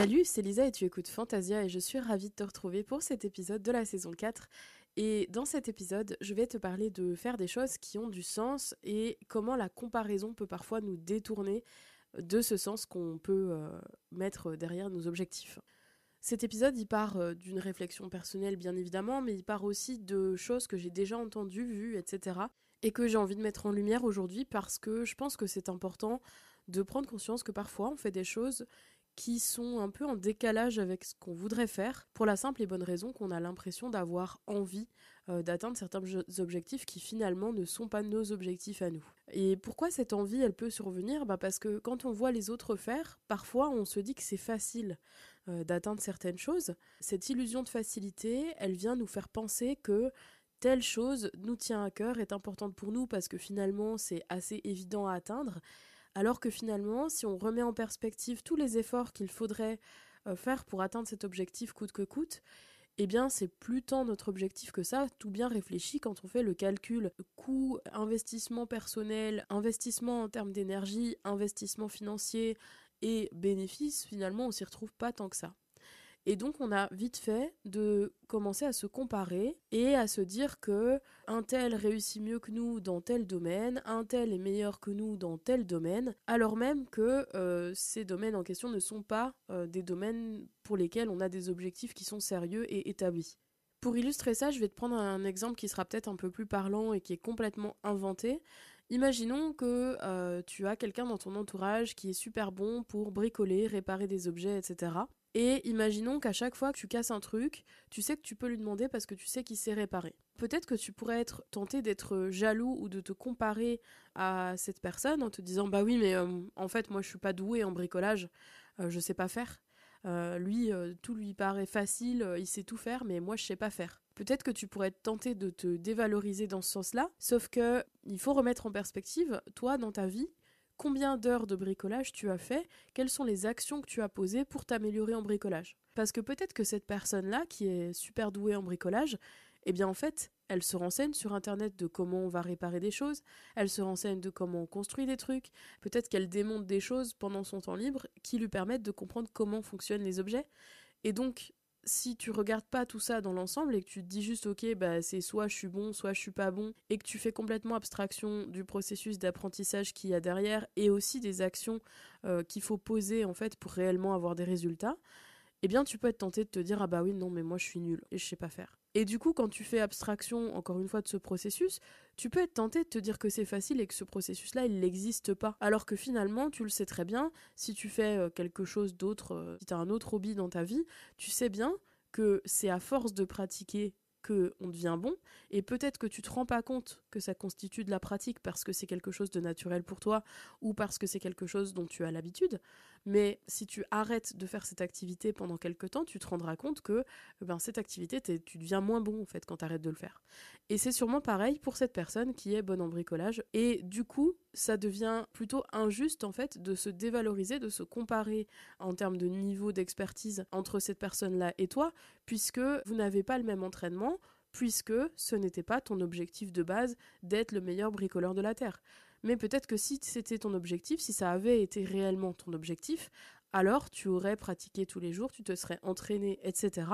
Salut, c'est Lisa et tu écoutes Fantasia et je suis ravie de te retrouver pour cet épisode de la saison 4. Et dans cet épisode, je vais te parler de faire des choses qui ont du sens et comment la comparaison peut parfois nous détourner de ce sens qu'on peut mettre derrière nos objectifs. Cet épisode, il part d'une réflexion personnelle bien évidemment, mais il part aussi de choses que j'ai déjà entendues, vues, etc. et que j'ai envie de mettre en lumière aujourd'hui parce que je pense que c'est important de prendre conscience que parfois on fait des choses qui sont un peu en décalage avec ce qu'on voudrait faire, pour la simple et bonne raison qu'on a l'impression d'avoir envie d'atteindre certains objectifs qui finalement ne sont pas nos objectifs à nous. Et pourquoi cette envie, elle peut survenir ? Parce que quand on voit les autres faire, parfois on se dit que c'est facile d'atteindre certaines choses. Cette illusion de facilité, elle vient nous faire penser que telle chose nous tient à cœur, est importante pour nous parce que finalement c'est assez évident à atteindre, alors que finalement, si on remet en perspective tous les efforts qu'il faudrait faire pour atteindre cet objectif coûte que coûte, eh bien c'est plus tant notre objectif que ça, tout bien réfléchi quand on fait le calcul coût, investissement personnel, investissement en termes d'énergie, investissement financier et bénéfices, finalement on s'y retrouve pas tant que ça. Et donc on a vite fait de commencer à se comparer et à se dire que un tel réussit mieux que nous dans tel domaine, un tel est meilleur que nous dans tel domaine, alors même que ces domaines en question ne sont pas des domaines pour lesquels on a des objectifs qui sont sérieux et établis. Pour illustrer ça, je vais te prendre un exemple qui sera peut-être un peu plus parlant et qui est complètement inventé. Imaginons que tu as quelqu'un dans ton entourage qui est super bon pour bricoler, réparer des objets, etc. Et imaginons qu'à chaque fois que tu casses un truc, tu sais que tu peux lui demander parce que tu sais qu'il sait réparer. Peut-être que tu pourrais être tenté d'être jaloux ou de te comparer à cette personne en te disant « Bah oui, mais en fait, moi je suis pas douée en bricolage, je sais pas faire. Lui, tout lui paraît facile, il sait tout faire, mais moi je sais pas faire. » Peut-être que tu pourrais être tenté de te dévaloriser dans ce sens-là, sauf que il faut remettre en perspective, toi, dans ta vie, combien d'heures de bricolage tu as fait, quelles sont les actions que tu as posées pour t'améliorer en bricolage. Parce que peut-être que cette personne-là, qui est super douée en bricolage, eh bien en fait, elle se renseigne sur internet de comment on va réparer des choses, elle se renseigne de comment on construit des trucs, peut-être qu'elle démonte des choses pendant son temps libre qui lui permettent de comprendre comment fonctionnent les objets. Et donc, si tu regardes pas tout ça dans l'ensemble et que tu te dis juste ok bah c'est soit je suis bon soit je suis pas bon et que tu fais complètement abstraction du processus d'apprentissage qu'il y a derrière et aussi des actions qu'il faut poser en fait pour réellement avoir des résultats, eh bien tu peux être tenté de te dire ah bah oui non mais moi je suis nulle et je sais pas faire. Et du coup quand tu fais abstraction encore une fois de ce processus, tu peux être tenté de te dire que c'est facile et que ce processus-là il n'existe pas. Alors que finalement tu le sais très bien, si tu fais quelque chose d'autre, si tu as un autre hobby dans ta vie, tu sais bien que c'est à force de pratiquer qu'on devient bon, et peut-être que tu te rends pas compte que ça constitue de la pratique parce que c'est quelque chose de naturel pour toi ou parce que c'est quelque chose dont tu as l'habitude, mais si tu arrêtes de faire cette activité pendant quelque temps, tu te rendras compte que cette activité, tu deviens moins bon en fait quand tu arrêtes de le faire. Et c'est sûrement pareil pour cette personne qui est bonne en bricolage, et du coup, ça devient plutôt injuste en fait de se dévaloriser, de se comparer en termes de niveau d'expertise entre cette personne-là et toi, puisque vous n'avez pas le même entraînement, puisque ce n'était pas ton objectif de base d'être le meilleur bricoleur de la Terre. Mais peut-être que si c'était ton objectif, si ça avait été réellement ton objectif, alors tu aurais pratiqué tous les jours, tu te serais entraîné, etc.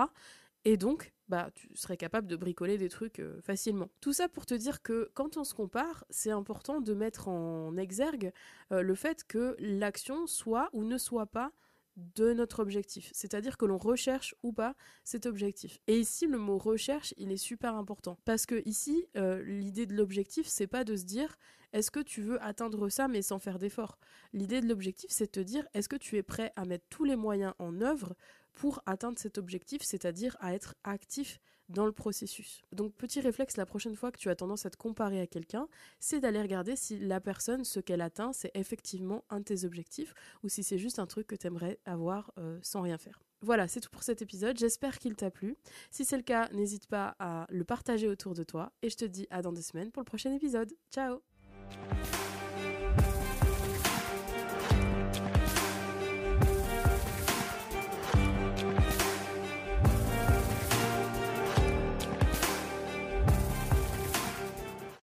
Et donc, tu serais capable de bricoler des trucs facilement. Tout ça pour te dire que quand on se compare, c'est important de mettre en exergue le fait que l'action soit ou ne soit pas de notre objectif, c'est-à-dire que l'on recherche ou pas cet objectif. Et ici, le mot recherche, il est super important, parce que ici, l'idée de l'objectif, c'est pas de se dire est-ce que tu veux atteindre ça mais sans faire d'effort. L'idée de l'objectif, c'est de te dire est-ce que tu es prêt à mettre tous les moyens en œuvre pour atteindre cet objectif, c'est-à-dire à être actif dans le processus. Donc petit réflexe la prochaine fois que tu as tendance à te comparer à quelqu'un, c'est d'aller regarder si la personne, ce qu'elle atteint, c'est effectivement un de tes objectifs ou si c'est juste un truc que tu aimerais avoir sans rien faire. Voilà, c'est tout pour cet épisode, j'espère qu'il t'a plu. Si c'est le cas, n'hésite pas à le partager autour de toi et je te dis à dans 2 semaines pour le prochain épisode. Ciao!